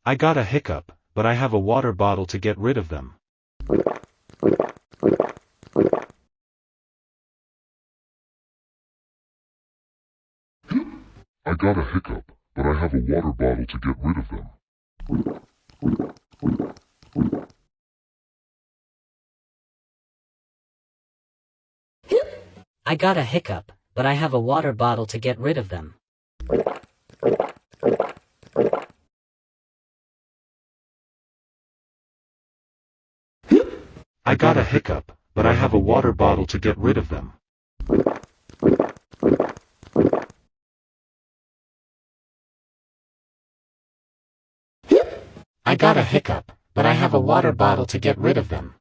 I got a hiccup, but I have a water bottle to get rid of them. I got a hiccup, but I have a water bottle to get rid of them. I got a hiccup, but I have a water bottle to get rid of them. I got a hiccup, but I have a water bottle to get rid of them. I got a hiccup, but I have a water bottle to get rid of them.